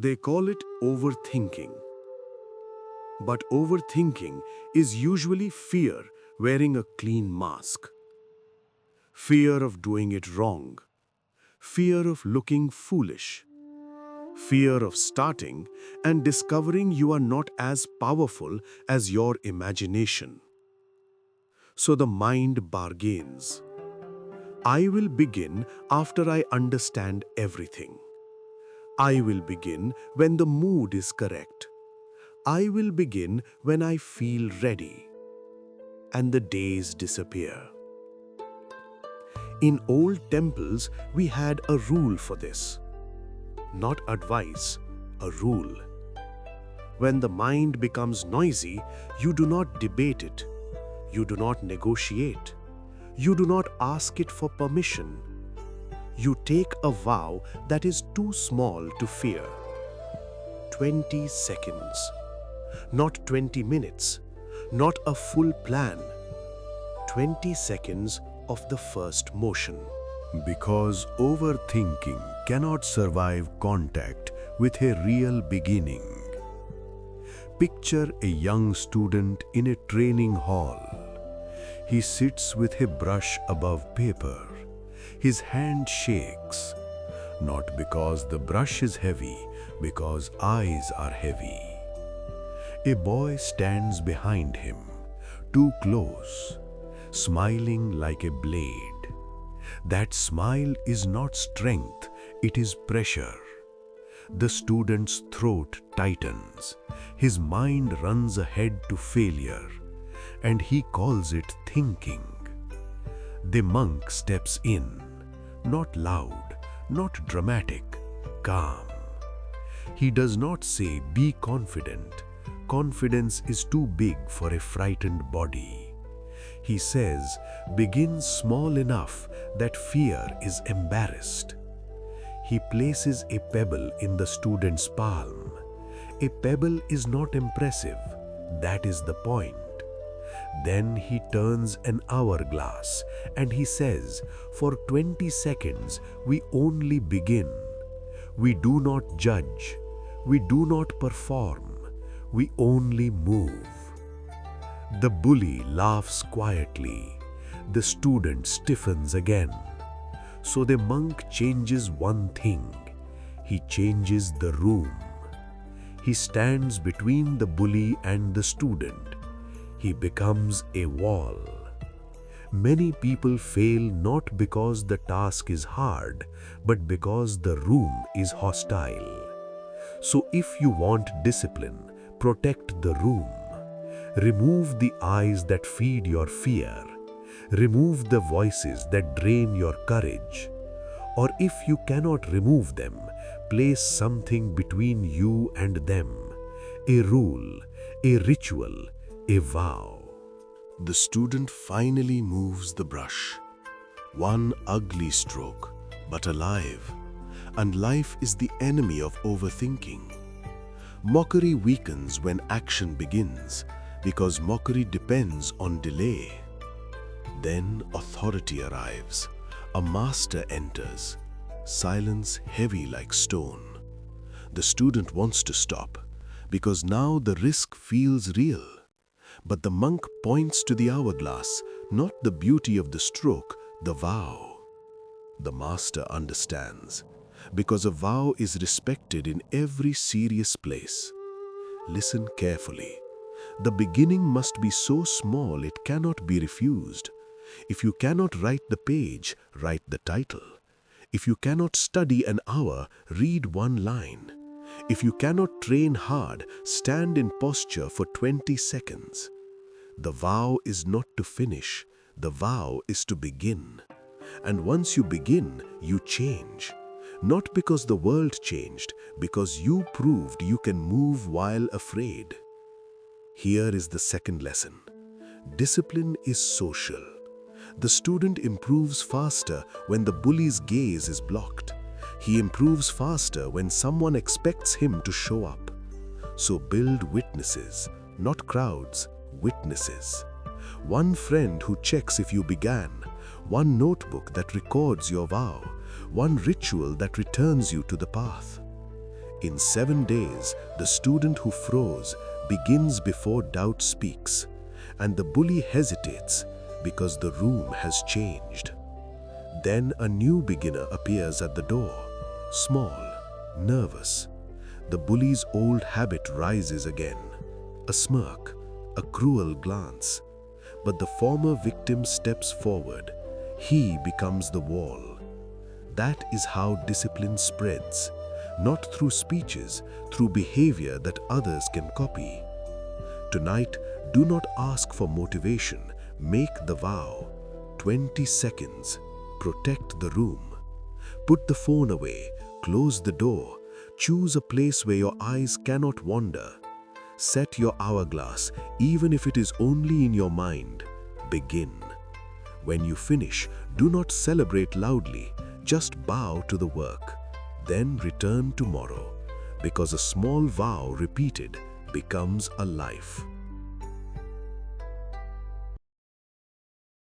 They call it overthinking. But overthinking is usually fear wearing a clean mask. Fear of doing it wrong. Fear of looking foolish. Fear of starting and discovering you are not as powerful as your imagination. So the mind bargains. I will begin after I understand everything. I will begin when the mood is correct. I will begin when I feel ready. And the days disappear. In old temples, we had a rule for this. Not advice, a rule. When the mind becomes noisy, you do not debate it. You do not negotiate. You do not ask it for permission. You take a vow that is too small to fear. 20 seconds. Not 20 minutes. Not a full plan. 20 seconds of the first motion. Because overthinking cannot survive contact with a real beginning. Picture a young student in a training hall. He sits with a brush above paper. His hand shakes, not because the brush is heavy, because eyes are heavy. A boy stands behind him, too close, smiling like a blade. That smile is not strength, it is pressure. The student's throat tightens. His mind runs ahead to failure, and he calls it thinking. The monk steps in, not loud, not dramatic, calm. He does not say, "Be confident." Confidence is too big for a frightened body. He says, "Begin small enough that fear is embarrassed." He places a pebble in the student's palm. A pebble is not impressive. That is the point. Then he turns an hourglass and he says, "For 20 seconds, we only begin. We do not judge. We do not perform. We only move." The bully laughs quietly. The student stiffens again. So the monk changes one thing. He changes the room. He stands between the bully and the student. He becomes a wall. Many people fail not because the task is hard, but because the room is hostile. So if you want discipline, protect the room. Remove the eyes that feed your fear. Remove the voices that drain your courage. Or if you cannot remove them, place something between you and them. A rule, a ritual, a vow. The student finally moves the brush. One ugly stroke, but alive. And life is the enemy of overthinking. Mockery weakens when action begins, because mockery depends on delay. Then authority arrives. A master enters. Silence heavy like stone. The student wants to stop, because now the risk feels real. But the monk points to the hourglass, not the beauty of the stroke, the vow. The master understands, because a vow is respected in every serious place. Listen carefully. The beginning must be so small it cannot be refused. If you cannot write the page, write the title. If you cannot study an hour, read one line. If you cannot train hard, stand in posture for 20 seconds. The vow is not to finish. The vow is to begin. And once you begin, you change. Not because the world changed, because you proved you can move while afraid. Here is the second lesson. Discipline is social. The student improves faster when the bully's gaze is blocked. He improves faster when someone expects him to show up. So build witnesses, not crowds, witnesses. One friend who checks if you began, one notebook that records your vow, one ritual that returns you to the path. In 7 days, the student who froze begins before doubt speaks, and the bully hesitates because the room has changed. Then a new beginner appears at the door, small, nervous. The bully's old habit rises again, a smirk, a cruel glance. But the former victim steps forward. He becomes the wall. That is how discipline spreads, not through speeches, through behavior that others can copy. Tonight, do not ask for motivation. Make the vow. 20 seconds. Protect the room. Put the phone away. Close the door. Choose a place where your eyes cannot wander. Set your hourglass, even if it is only in your mind. Begin. When you finish, do not celebrate loudly. Just bow to the work. Then return tomorrow, because a small vow repeated becomes a life.